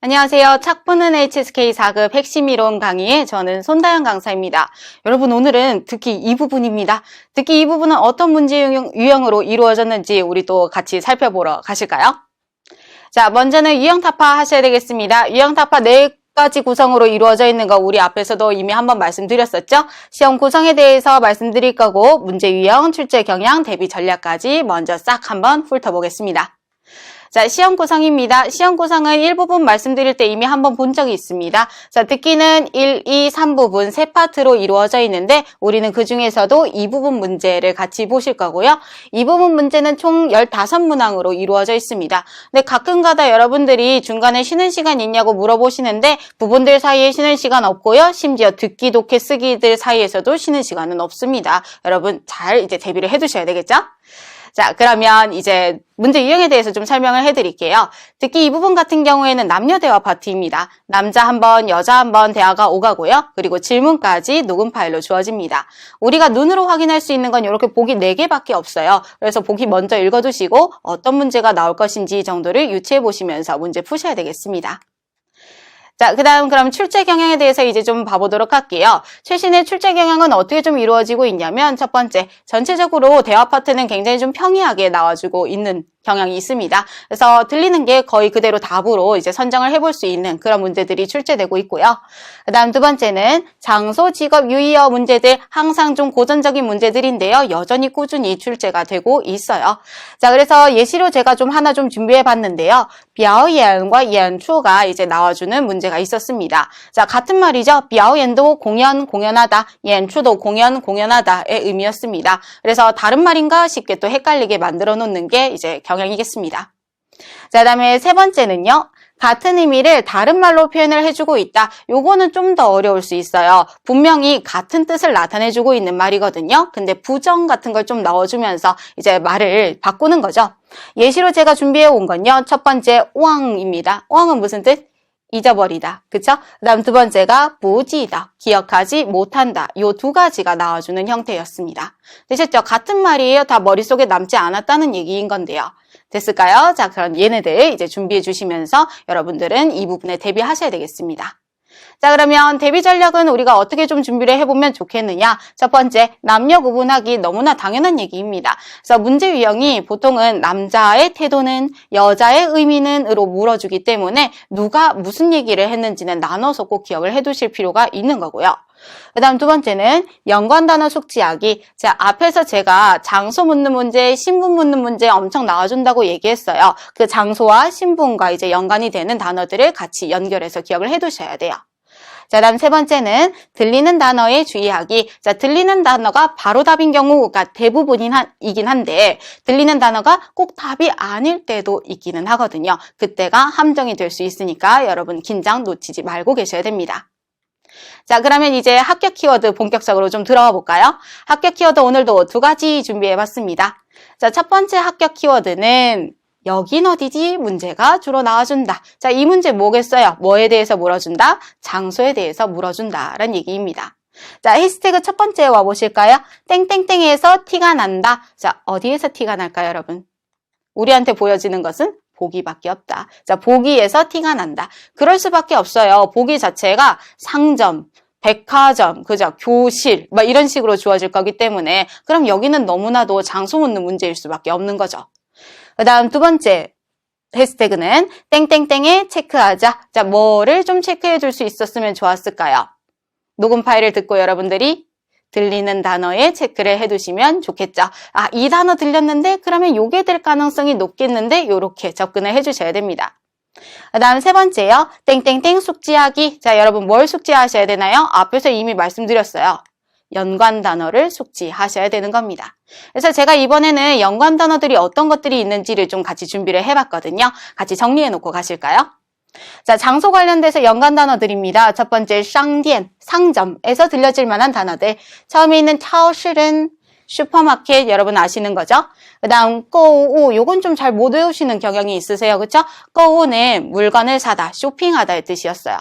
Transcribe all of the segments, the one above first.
안녕하세요. 착보는 HSK 4급 핵심 이론 강의의 저는 손다연 강사입니다. 여러분 오늘은 듣기 이 부분입니다. 듣기 이 부분은 어떤 문제 유형으로 이루어졌는지 우리 또 같이 살펴보러 가실까요? 자, 먼저는 유형 타파 하셔야 되겠습니다. 유형 타파 4가지 구성으로 이루어져 있는 거 우리 앞에서도 이미 한번 말씀드렸었죠? 시험 구성에 대해서 말씀드릴 거고 문제 유형, 출제 경향, 대비 전략까지 먼저 싹 한번 훑어보겠습니다. 자, 시험 구성입니다. 시험 구성은 일부분 말씀드릴 때 이미 한번 본 적이 있습니다. 자, 듣기는 1, 2, 3부분 3파트로 이루어져 있는데 우리는 그 중에서도 이 부분 문제를 같이 보실 거고요. 이 부분 문제는 총 15문항으로 이루어져 있습니다. 근데 가끔가다 여러분들이 중간에 쉬는 시간 있냐고 물어보시는데 부분들 사이에 쉬는 시간 없고요. 심지어 듣기, 독해, 쓰기들 사이에서도 쉬는 시간은 없습니다. 여러분 잘 이제 대비를 해두셔야 되겠죠? 자, 그러면 이제 문제 유형에 대해서 좀 설명을 해드릴게요. 듣기 이 부분 같은 경우에는 남녀 대화 파트입니다. 남자 한 번, 여자 한 번 대화가 오가고요. 그리고 질문까지 녹음 파일로 주어집니다. 우리가 눈으로 확인할 수 있는 건 이렇게 보기 4개밖에 없어요. 그래서 보기 먼저 읽어두시고 어떤 문제가 나올 것인지 정도를 유추해 보시면서 문제 푸셔야 되겠습니다. 자, 그 다음 그럼 출제 경향에 대해서 이제 좀 봐보도록 할게요. 최신의 출제 경향은 어떻게 좀 이루어지고 있냐면 첫 번째, 전체적으로 대화 파트는 굉장히 좀 평이하게 나와주고 있는 경향이 있습니다. 그래서 들리는 게 거의 그대로 답으로 이제 선정을 해볼 수 있는 그런 문제들이 출제되고 있고요. 그 다음 두 번째는 장소, 직업, 유의어 문제들 항상 좀 고전적인 문제들인데요. 여전히 꾸준히 출제가 되고 있어요. 자, 그래서 예시로 제가 좀 하나 좀 준비해 봤는데요. 表演과 演出가 이제 나와주는 문제가 있었습니다. 자, 같은 말이죠. 表演도 공연, 공연하다, 演出도 공연, 공연하다의 의미였습니다. 그래서 다른 말인가 싶게 또 헷갈리게 만들어 놓는 게 이제 경향이겠습니다. 자, 그다음에 세 번째는요. 같은 의미를 다른 말로 표현을 해주고 있다. 요거는 좀 더 어려울 수 있어요. 분명히 같은 뜻을 나타내주고 있는 말이거든요. 근데 부정 같은 걸 좀 넣어주면서 이제 말을 바꾸는 거죠. 예시로 제가 준비해 온 건요. 첫 번째, 왕입니다. 왕은 무슨 뜻? 잊어버리다. 그쵸? 그 다음 두 번째가 부지다. 기억하지 못한다. 요 두 가지가 나와주는 형태였습니다. 되셨죠? 같은 말이에요. 다 머릿속에 남지 않았다는 얘기인 건데요. 됐을까요? 자, 그럼 얘네들 이제 준비해 주시면서 여러분들은 이 부분에 대비하셔야 되겠습니다. 자, 그러면 대비 전략은 우리가 어떻게 좀 준비를 해보면 좋겠느냐? 첫 번째, 남녀 구분하기 너무나 당연한 얘기입니다. 그래서 문제 유형이 보통은 남자의 태도는, 여자의 의미는으로 물어주기 때문에 누가 무슨 얘기를 했는지는 나눠서 꼭 기억을 해두실 필요가 있는 거고요. 그 다음 두 번째는 연관 단어 숙지하기. 자, 앞에서 제가 장소 묻는 문제, 신분 묻는 문제 엄청 나와준다고 얘기했어요. 그 장소와 신분과 이제 연관이 되는 단어들을 같이 연결해서 기억을 해두셔야 돼요. 자, 다음 세 번째는 들리는 단어에 주의하기. 자, 들리는 단어가 바로 답인 경우가 대부분이긴 한데 들리는 단어가 꼭 답이 아닐 때도 있기는 하거든요. 그때가 함정이 될 수 있으니까 여러분 긴장 놓치지 말고 계셔야 됩니다. 자, 그러면 이제 합격 키워드 본격적으로 좀 들어가 볼까요? 합격 키워드 오늘도 2가지 준비해봤습니다. 자, 첫 번째 합격 키워드는 여긴 어디지? 문제가 주로 나와준다. 자, 이 문제 뭐겠어요? 뭐에 대해서 물어준다? 장소에 대해서 물어준다 라는 얘기입니다. 자, 해시태그 첫 번째 와보실까요? 땡땡땡에서 티가 난다. 자, 어디에서 티가 날까요, 여러분? 우리한테 보여지는 것은 보기밖에 없다. 자, 보기에서 티가 난다. 그럴 수밖에 없어요. 보기 자체가 상점, 백화점, 그죠? 교실, 막 이런 식으로 주어질 거기 때문에 그럼 여기는 너무나도 장소 묻는 문제일 수밖에 없는 거죠. 그 다음 두 번째 해시태그는 땡땡땡에 체크하자. 자, 뭐를 좀 체크해 줄 수 있었으면 좋았을까요? 녹음 파일을 듣고 여러분들이 들리는 단어에 체크를 해두시면 좋겠죠. 아, 이 단어 들렸는데 그러면 요게 될 가능성이 높겠는데 요렇게 접근을 해주셔야 됩니다. 그 다음 세 번째요. 땡땡땡 숙지하기. 자, 여러분 뭘 숙지하셔야 되나요? 앞에서 이미 말씀드렸어요. 연관 단어를 숙지하셔야 되는 겁니다. 그래서 제가 이번에는 연관 단어들이 어떤 것들이 있는지를 좀 같이 준비를 해봤거든요. 같이 정리해 놓고 가실까요? 자, 장소 관련돼서 연관 단어들입니다. 첫 번째, 상디엔, 상점에서 들려질 만한 단어들. 처음에 있는 차오실은 슈퍼마켓, 여러분 아시는 거죠? 그 다음, 꼬우, 요건 좀 잘 못 외우시는 경향이 있으세요. 그쵸? 꼬우는 물건을 사다, 쇼핑하다의 뜻이었어요.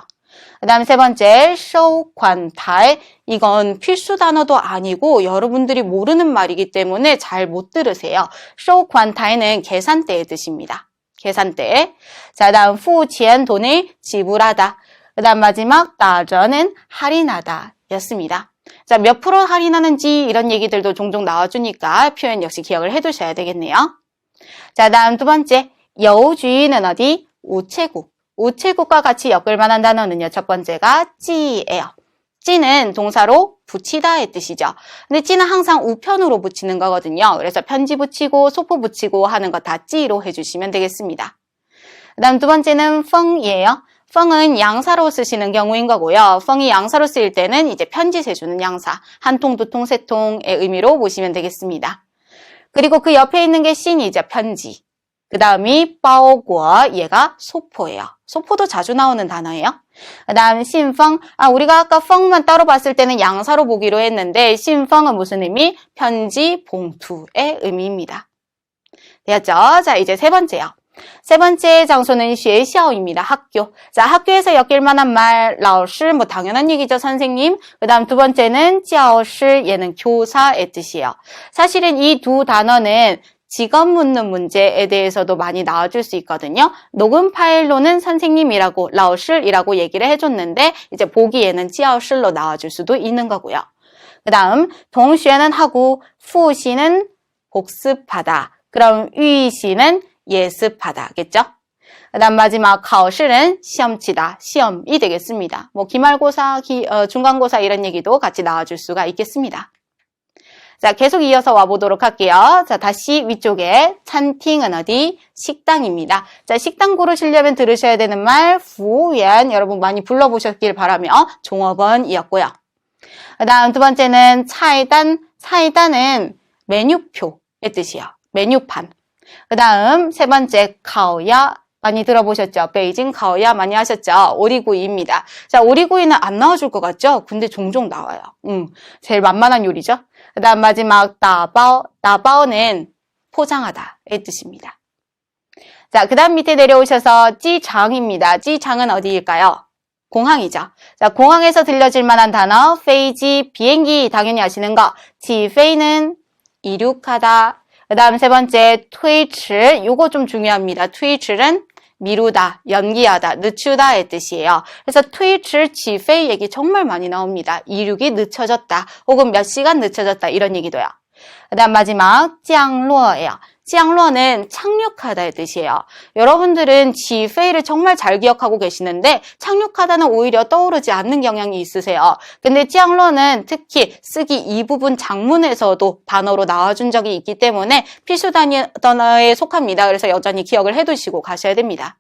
그 다음 세 번째, 쇼관탈. 이건 필수 단어도 아니고 여러분들이 모르는 말이기 때문에 잘 못 들으세요. 쇼관탈은 계산대의 뜻입니다. 계산대. 자, 다음 후치엔 돈을 지불하다. 그 다음 마지막 따저는 할인하다 였습니다. 자, 몇 프로 할인하는지 이런 얘기들도 종종 나와주니까 표현 역시 기억을 해두셔야 되겠네요. 자, 다음 두 번째, 여우주의는 어디? 우체국. 우체국과 같이 엮을 만한 단어는요. 첫 번째가 찌예요. 찌는 동사로 붙이다의 뜻이죠. 근데 찌는 항상 우편으로 붙이는 거거든요. 그래서 편지 붙이고 소포 붙이고 하는 거 다 찌로 해주시면 되겠습니다. 그 다음 두 번째는 펑이에요. 펑은 양사로 쓰시는 경우인 거고요. 펑이 양사로 쓰일 때는 이제 편지 세주는 양사, 한 통, 두 통, 세 통의 의미로 보시면 되겠습니다. 그리고 그 옆에 있는 게 신이죠. 편지. 그 다음이 빠오구어, 얘가 소포예요. 소포도 자주 나오는 단어예요. 그 다음 신펑, 우리가 아까 펑만 따로 봤을 때는 양사로 보기로 했는데 신펑은 무슨 의미? 편지, 봉투의 의미입니다. 되었죠? 자, 이제 세 번째요. 세 번째 장소는 学校입니다. 학교. 자, 학교에서 엮일 만한 말, 老师, 뭐 당연한 얘기죠, 선생님. 그 다음 두 번째는 教师, 얘는 교사의 뜻이에요. 사실은 이 두 단어는 직업 묻는 문제에 대해서도 많이 나와줄 수 있거든요. 녹음 파일로는 선생님이라고, 老师이라고 얘기를 해줬는데 이제 보기에는 教师로 나와줄 수도 있는 거고요. 그 다음, 동시에는 하고, 후시는 복습하다. 그럼 위시는 예습하다겠죠? 그 다음 마지막 가오실은 시험 치다, 시험이 되겠습니다. 뭐 기말고사, 중간고사 이런 얘기도 같이 나와줄 수가 있겠습니다. 자, 계속 이어서 와보도록 할게요. 자, 다시 위쪽에 찬팅은 어디? 식당입니다. 자, 식당 고르시려면 들으셔야 되는 말, 부우연 여러분 많이 불러보셨길 바라며 종업원이었고요. 그 다음 두 번째는 차이단, 차이단은 메뉴표의 뜻이에요. 메뉴판. 그 다음 세 번째 가오야 많이 들어보셨죠? 베이징 가오야 많이 하셨죠? 오리구이입니다. 자, 오리구이는 안 나와줄 것 같죠? 근데 종종 나와요. 제일 만만한 요리죠? 그 다음 마지막 따바오, 따바오는 포장하다의 뜻입니다. 자, 그 다음 밑에 내려오셔서 찌장입니다. 찌장은 어디일까요? 공항이죠. 자, 공항에서 들려질 만한 단어 페이지, 비행기 당연히 아시는 거. 지페이는 이륙하다. 그 다음 세 번째, 트위치. 요거 좀 중요합니다. 트위치는 미루다, 연기하다, 늦추다의 뜻이에요. 그래서 트위치, 지페이 얘기 정말 많이 나옵니다. 이륙이 늦춰졌다, 혹은 몇 시간 늦춰졌다, 이런 얘기도요. 그 다음 마지막, 짱루어예요. 짱루어는 착륙하다의 뜻이에요. 여러분들은 지페이를 정말 잘 기억하고 계시는데 착륙하다는 오히려 떠오르지 않는 경향이 있으세요. 근데 짱루어는 특히 쓰기 이 부분 장문에서도 단어로 나와준 적이 있기 때문에 필수 단어에 속합니다. 그래서 여전히 기억을 해두시고 가셔야 됩니다.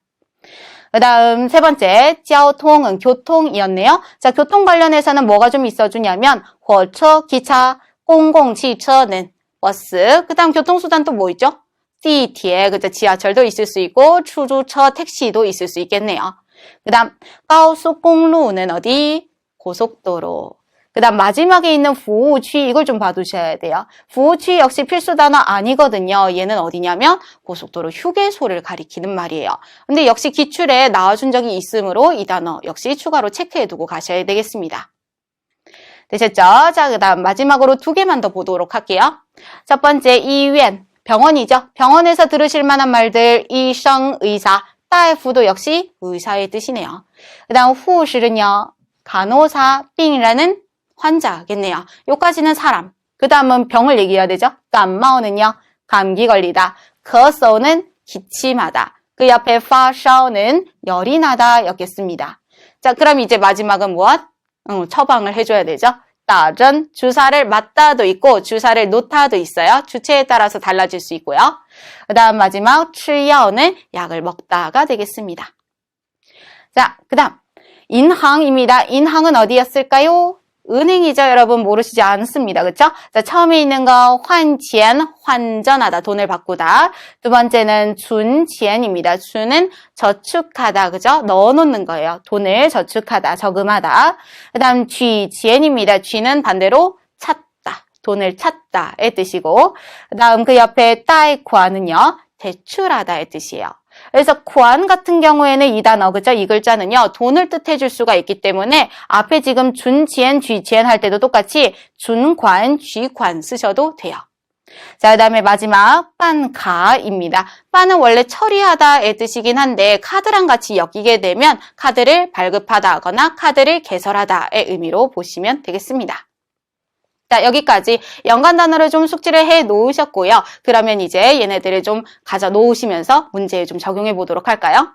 그 다음 세 번째, 交통은 교통이었네요. 자, 교통 관련해서는 뭐가 좀 있어주냐면 火车, 기차, 公共汽车는 버스, 그 다음 교통수단 또 뭐 있죠?地铁, 그죠? 지하철도 있을 수 있고, 추주처, 택시도 있을 수 있겠네요. 그 다음,高速公路는 어디? 고속도로. 그 다음 마지막에 있는 부우취, 이걸 좀 봐두셔야 돼요. 부우취 역시 필수 단어 아니거든요. 얘는 어디냐면 고속도로 휴게소를 가리키는 말이에요. 근데 역시 기출에 나와준 적이 있으므로 이 단어 역시 추가로 체크해두고 가셔야 되겠습니다. 되셨죠? 자, 그 다음 마지막으로 두 개만 더 보도록 할게요. 첫 번째, 이위엔, 병원이죠. 병원에서 들으실 만한 말들, 이성, 의사, 따이프도 역시 의사의 뜻이네요. 그 다음 후실은요, 간호사, 빙이라는 환자겠네요. 요까지는 사람. 그 다음은 병을 얘기해야 되죠. 감마오는요, 감기 걸리다. 거서는 기침하다. 그 옆에 파샤오는 열이 나다 였겠습니다. 자, 그럼 이제 마지막은 무엇? 처방을 해줘야 되죠. 따전, 주사를 맞다도 있고 주사를 놓다도 있어요. 주체에 따라서 달라질 수 있고요. 그 다음 마지막 치야오는 약을 먹다가 되겠습니다. 자, 그 다음 인항입니다. 인항은 어디였을까요? 은행이죠. 여러분 모르시지 않습니다. 그렇죠? 자, 처음에 있는 거 환钱, 환전하다, 돈을 바꾸다. 두 번째는 준钱입니다. 준은 저축하다, 그죠? 넣어놓는 거예요. 돈을 저축하다, 저금하다. 그 다음 쥐钱입니다. 쥐는 반대로 찾다, 돈을 찾다의 뜻이고, 그 다음 그 옆에 따이쿠아는요, 대출하다의 뜻이에요. 그래서 쿠안 같은 경우에는 이 단어, 그죠? 이 글자는요, 돈을 뜻해줄 수가 있기 때문에 앞에 지금 준지엔, 쥐지엔 할 때도 똑같이 준관, 쥐관 쓰셔도 돼요. 자, 그다음에 마지막 빤가입니다. 빤은 원래 처리하다의 뜻이긴 한데 카드랑 같이 엮이게 되면 카드를 발급하다 하거나 카드를 개설하다의 의미로 보시면 되겠습니다. 자, 여기까지 연관 단어를 좀 숙지를 해 놓으셨고요. 그러면 이제 얘네들을 좀 가져 놓으시면서 문제에 좀 적용해 보도록 할까요?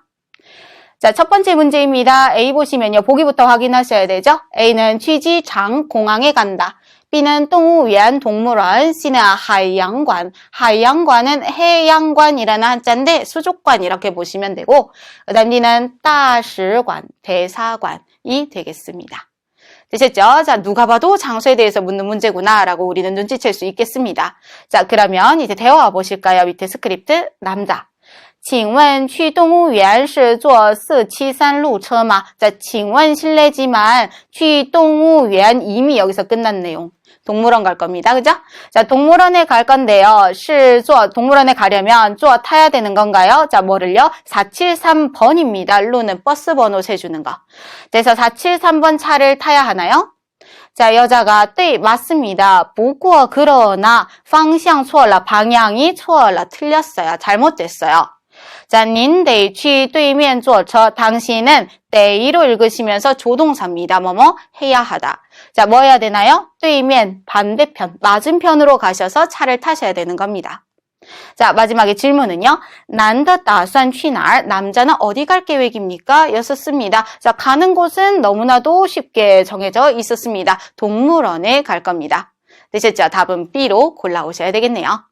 자, 첫 번째 문제입니다. A 보시면요. 보기부터 확인하셔야 되죠? A는 취지장 공항에 간다. B는 동물원 동물원, C는 하양관. 하양관은 해양관이라는 한자인데 수족관 이렇게 보시면 되고, 그다음 D는 다시관, 대사관이 되겠습니다. 되셨죠? 자, 누가 봐도 장소에 대해서 묻는 문제구나라고 우리는 눈치챌 수 있겠습니다. 자, 그러면 이제 대화 보실까요? 밑에 스크립트 남자. 请问去动物园是坐473路车吗? 자, 请问실례지만 去动物园 이미 여기서 끝난 내용. 동물원 갈 겁니다. 그죠? 자, 동물원에 갈 건데요. 是坐 동물원에 가려면 坐 타야 되는 건가요? 자, 뭐를요? 473번입니다. 루는 버스 번호 세주는 거. 그래서 473번 차를 타야 하나요? 자, 여자가 네, 맞습니다. 不过 그러나 方向错了 방향이 错了 틀렸어요. 잘못됐어요. 자, 您得去对面坐车. 당신은得로 읽으시면서 조동사입니다. 뭐뭐 해야 하다. 자, 뭐 해야 되나요? 对面 반대편, 맞은편으로 가셔서 차를 타셔야 되는 겁니다. 자, 마지막에 질문은요. 男的打算去哪儿? 남자는 어디 갈 계획입니까? 였었습니다. 자, 가는 곳은 너무나도 쉽게 정해져 있었습니다. 동물원에 갈 겁니다. 되셨죠? 답은 B로 골라오셔야 되겠네요.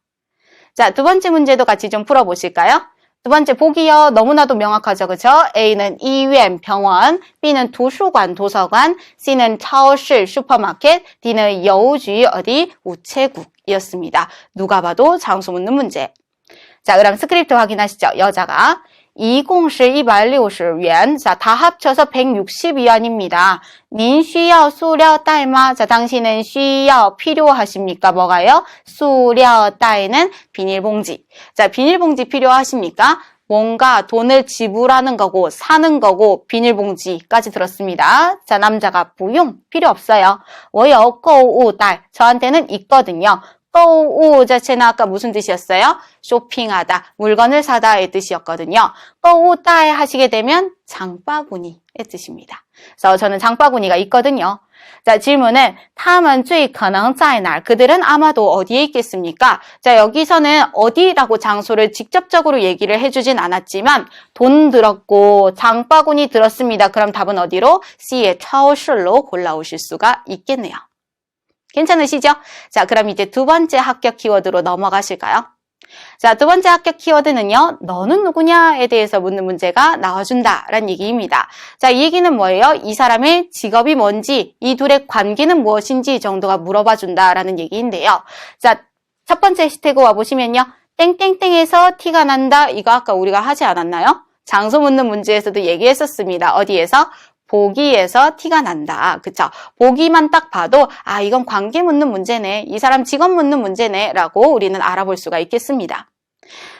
자, 두 번째 문제도 같이 좀 풀어보실까요? 두 번째 보기요. 너무나도 명확하죠. 그죠? A는 이유엔 병원, B는 도서관, 도서관, C는 超市, 슈퍼마켓, D는 여우주의 어디 우체국이었습니다. 누가 봐도 장소 묻는 문제. 자, 그럼 스크립트 확인하시죠. 여자가 一共是160元. 자, 다 합쳐서 160위안입니다. 您需要塑料袋吗? 자, 당신은 需要 필요하십니까? 뭐가요? 塑料袋는 비닐봉지. 자, 비닐봉지 필요하십니까? 뭔가 돈을 지불하는 거고 사는 거고 비닐봉지까지 들었습니다. 자, 남자가 不用 필요 없어요. 我有购物袋. 저한테는 있거든요. 购物 자체는 아까 무슨 뜻이었어요? 쇼핑하다, 물건을 사다의 뜻이었거든요. 购物袋 하시게 되면 장바구니의 뜻입니다. 그래서 저는 장바구니가 있거든요. 자, 질문은 他们最可能在哪? 그들은 아마도 어디에 있겠습니까? 자, 여기서는 어디라고 장소를 직접적으로 얘기를 해주진 않았지만 돈 들었고 장바구니 들었습니다. 그럼 답은 어디로? C의 超市로 골라오실 수가 있겠네요. 괜찮으시죠? 자, 그럼 이제 두 번째 합격 키워드로 넘어가실까요? 자, 두 번째 합격 키워드는요. 너는 누구냐에 대해서 묻는 문제가 나와준다라는 얘기입니다. 자, 이 얘기는 뭐예요? 이 사람의 직업이 뭔지, 이 둘의 관계는 무엇인지 정도가 물어봐준다라는 얘기인데요. 자, 첫 번째 해시태그 와보시면요. 땡땡땡에서 티가 난다. 이거 아까 우리가 하지 않았나요? 장소 묻는 문제에서도 얘기했었습니다. 어디에서? 보기에서 티가 난다. 그쵸? 보기만 딱 봐도 아, 이건 관계 묻는 문제네. 이 사람 직업 묻는 문제네. 라고 우리는 알아볼 수가 있겠습니다.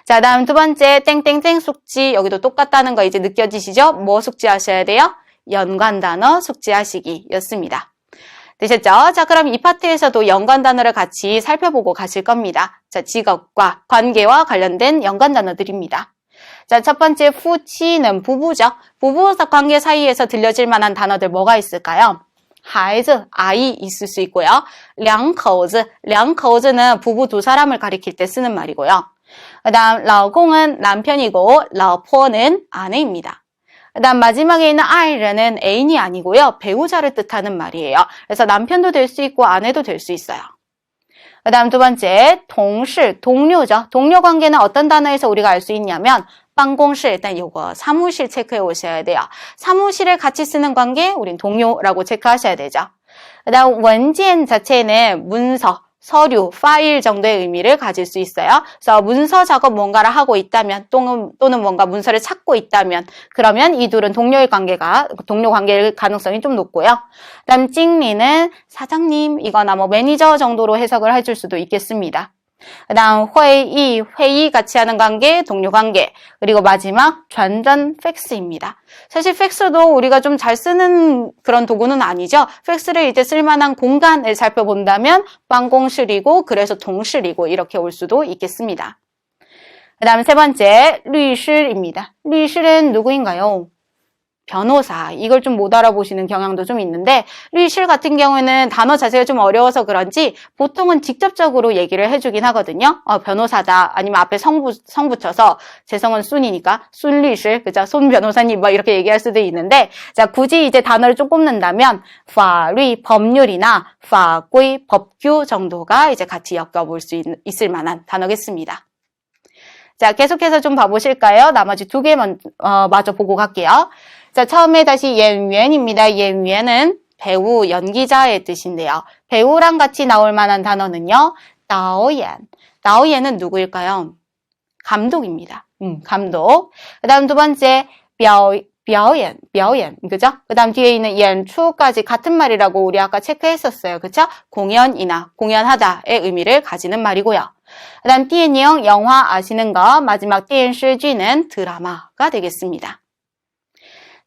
자, 다음 두 번째 땡땡땡 숙지. 여기도 똑같다는 거 이제 느껴지시죠? 뭐 숙지하셔야 돼요? 연관 단어 숙지하시기 였습니다. 되셨죠? 자, 그럼 이 파트에서도 연관 단어를 같이 살펴보고 가실 겁니다. 자, 직업과 관계와 관련된 연관 단어들입니다. 자, 첫 번째 후치는 부부죠. 부부 관계 사이에서 들려질 만한 단어들 뭐가 있을까요? 孩子, 아이 있을 수 있고요. 两口子, 两口子는 부부 두 사람을 가리킬 때 쓰는 말이고요. 그 다음 老公은 남편이고 老婆는 아내입니다. 그 다음 마지막에 있는 爱人은 애인이 아니고요. 배우자를 뜻하는 말이에요. 그래서 남편도 될 수 있고 아내도 될 수 있어요. 그 다음 두 번째, 동실, 동료죠. 동료 관계는 어떤 단어에서 우리가 알 수 있냐면办公室, 일단 요거 사무실 체크해 오셔야 돼요. 사무실을 같이 쓰는 관계, 우린 동료라고 체크하셔야 되죠. 그 다음 원件 자체는 문서, 서류, 파일 정도의 의미를 가질 수 있어요. 그래서 문서 작업 뭔가를 하고 있다면 또는 뭔가 문서를 찾고 있다면 그러면 이 둘은 동료 관계일 가능성이 좀 높고요. 그다음 찡리는 사장님 이거나 뭐 매니저 정도로 해석을 해줄 수도 있겠습니다. 그다음 회의 같이 하는 관계, 동료 관계. 그리고 마지막 전전 팩스입니다. 사실 팩스도 우리가 좀 잘 쓰는 그런 도구는 아니죠. 팩스를 이제 쓸만한 공간을 살펴본다면办公室이고 그래서 동실이고 이렇게 올 수도 있겠습니다. 그다음 세 번째, 律师입니다. 律师는 누구인가요? 변호사. 이걸 좀 못 알아보시는 경향도 좀 있는데 律师 같은 경우에는 단어 자체가 좀 어려워서 그런지 보통은 직접적으로 얘기를 해주긴 하거든요. 변호사다 아니면 앞에 성 붙여서 제 성은 순이니까 순律师, 그죠? 손 변호사님 막 이렇게 얘기할 수도 있는데 자 굳이 이제 단어를 좀 꼽는다면 法律 법률이나 法规 법규 정도가 이제 같이 엮어볼 수 있을 만한 단어겠습니다. 자 계속해서 좀 봐보실까요? 나머지 두 개 마저 보고 갈게요. 자, 처음에 다시演员입니다. 演员은 배우, 연기자의 뜻인데요. 배우랑 같이 나올 만한 단어는요. 导演. 导演은 누구일까요? 감독입니다. 감독. 그 다음 두 번째, 表演, 그죠? 그 다음 뒤에 있는 演出까지 같은 말이라고 우리 아까 체크했었어요. 그죠? 공연이나 공연하다의 의미를 가지는 말이고요. 그 다음 电影, 영화 아시는 거. 마지막 电视剧는 드라마가 되겠습니다.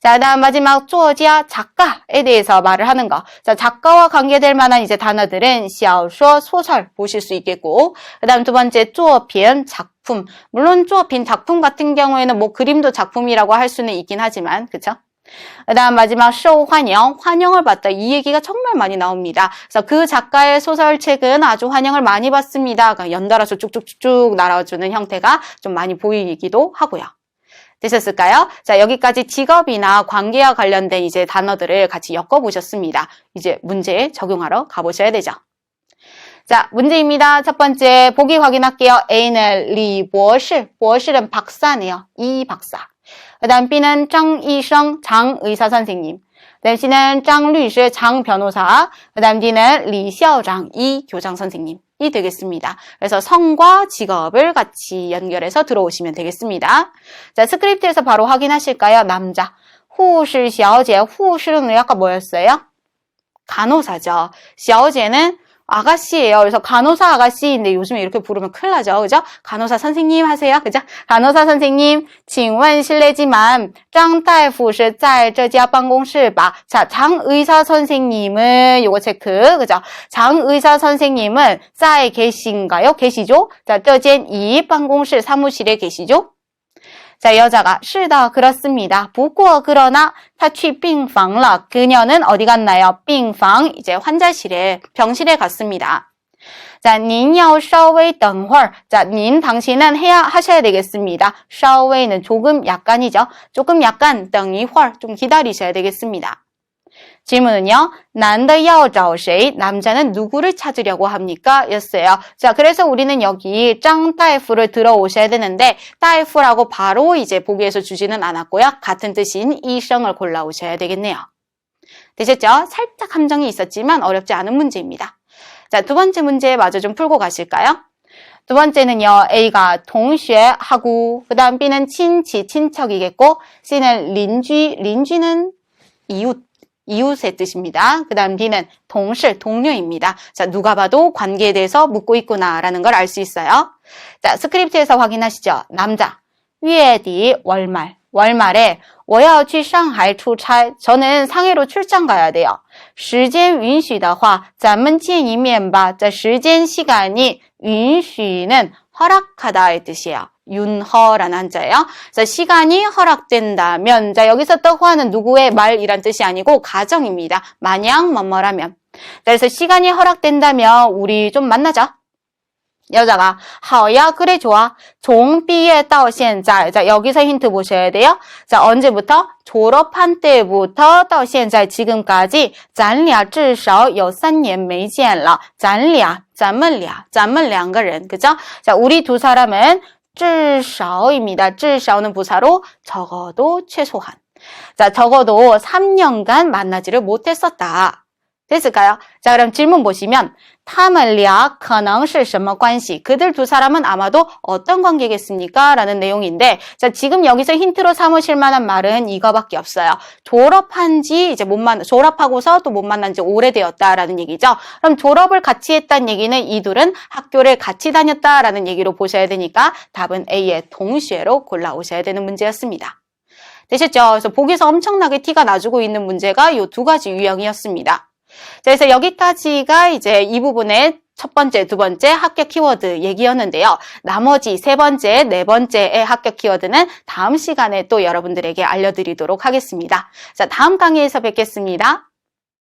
자, 다음 마지막 作家, 작가에 대해서 말을 하는 거. 자, 작가와 관계될 만한 이제 단어들은 小说, 소설 보실 수 있겠고, 그 다음 두 번째 作品, 작품. 물론 作品, 작품 같은 경우에는 뭐 그림도 작품이라고 할 수는 있긴 하지만, 그쵸? 그 다음 마지막 受欢迎, 환영을 받다. 이 얘기가 정말 많이 나옵니다. 그래서 그 작가의 소설책은 아주 환영을 많이 받습니다. 그러니까 연달아서 쭉쭉쭉 날아주는 형태가 좀 많이 보이기도 하고요. 되셨을까요? 자, 여기까지 직업이나 관계와 관련된 이제 단어들을 같이 엮어보셨습니다. 이제 문제에 적용하러 가보셔야 되죠. 자, 문제입니다. 첫 번째, 보기 확인할게요. A는 李博士, 博士는 박사네요. 이 박사. 그 다음 B는 张医生, 장 의사 선생님. 그 다음 C는 张律师, 장 변호사. 그 다음 D는 李校长, 이 교장 선생님. 이 되겠습니다. 그래서 성과 직업을 같이 연결해서 들어오시면 되겠습니다. 자, 스크립트에서 바로 확인하실까요? 남자. 护士小姐, 护士는 아까 뭐였어요? 간호사죠. 小姐는 아가씨예요. 그래서 간호사 아가씨인데 요즘에 이렇게 부르면 큰일 나죠. 그죠? 간호사 선생님 하세요. 그죠? 간호사 선생님, 请问 실례지만 张大夫是在这家办公室吧? 자, 장 의사 선생님은 요거 체크. 그죠? 장 의사 선생님은 在 계신가요? 계시죠? 자, 这间이办公室 사무실에 계시죠? 자, 여자가 是的, 그렇습니다. 不过 그러나 他去病房了. 그녀는 어디 갔나요? 病房, 이제 환자실에, 병실에 갔습니다. 자, 您要稍微等会儿. 자, 您, 당신은 하셔야 되겠습니다. 稍微는 조금 약간이죠. 조금 약간, 等一会儿, 좀 기다리셔야 되겠습니다. 질문은요. 男的要找谁? 남자는 누구를 찾으려고 합니까? 였어요. 자, 그래서 우리는 여기 장大夫를 들어오셔야 되는데 大夫라고 바로 이제 보기에서 주지는 않았고요. 같은 뜻인 이성을 골라오셔야 되겠네요. 되셨죠? 살짝 함정이 있었지만 어렵지 않은 문제입니다. 자, 두 번째 문제 마저 좀 풀고 가실까요? 두 번째는요. A가 동시하고 그 다음 B는 친치, 친척이겠고 C는邻居,邻居는 이웃의 뜻입니다. 그 다음 D는 동실, 동료입니다. 자, 누가 봐도 관계에 대해서 묻고 있구나라는 걸 알 수 있어요. 자, 스크립트에서 확인하시죠. 남자, 月底 월말, 월말에 我要去上海出差, 저는 상해로 출장 가야 돼요. 时间允许的话咱们见一面吧. 자, 时间 시간이 允许는 허락하다의 뜻이에요. 윤허라는 한자예요. 자, 시간이 허락된다면, 자, 여기서 떠화는 누구의 말이란 뜻이 아니고 가정입니다. 만약 뭐뭐라면. 자, 그래서 시간이 허락된다면 우리 좀 만나자. 여자가 好呀, 그래 좋아. 从毕业到现在. 자, 여기서 힌트 보셔야 돼요. 자, 언제부터? 졸업한 때부터 到现在 지금까지 咱俩至少有3年没见了. 咱俩, 咱们两个人. 그죠? 자, 우리 두 사람은 至少입니다. 至少는 부사로 적어도 최소한. 자, 적어도 3년간 만나지를 못했었다. 됐을까요? 자, 그럼 질문 보시면 他们俩可能是什么关系? 그들 두 사람은 아마도 어떤 관계겠습니까? 라는 내용인데, 자, 지금 여기서 힌트로 삼으실 만한 말은 이거밖에 없어요. 졸업한 지 이제 졸업하고서 또 못 만난 지 오래되었다라는 얘기죠. 그럼 졸업을 같이 했다는 얘기는 이 둘은 학교를 같이 다녔다라는 얘기로 보셔야 되니까 답은 A의 동시에로 골라오셔야 되는 문제였습니다. 되셨죠? 그래서 보기에서 엄청나게 티가 나주고 있는 문제가 이 두 가지 유형이었습니다. 자, 그래서 여기까지가 이제 이 부분의 첫 번째, 두 번째 합격 키워드 얘기였는데요. 나머지 세 번째, 네 번째의 합격 키워드는 다음 시간에 또 여러분들에게 알려드리도록 하겠습니다. 자, 다음 강의에서 뵙겠습니다.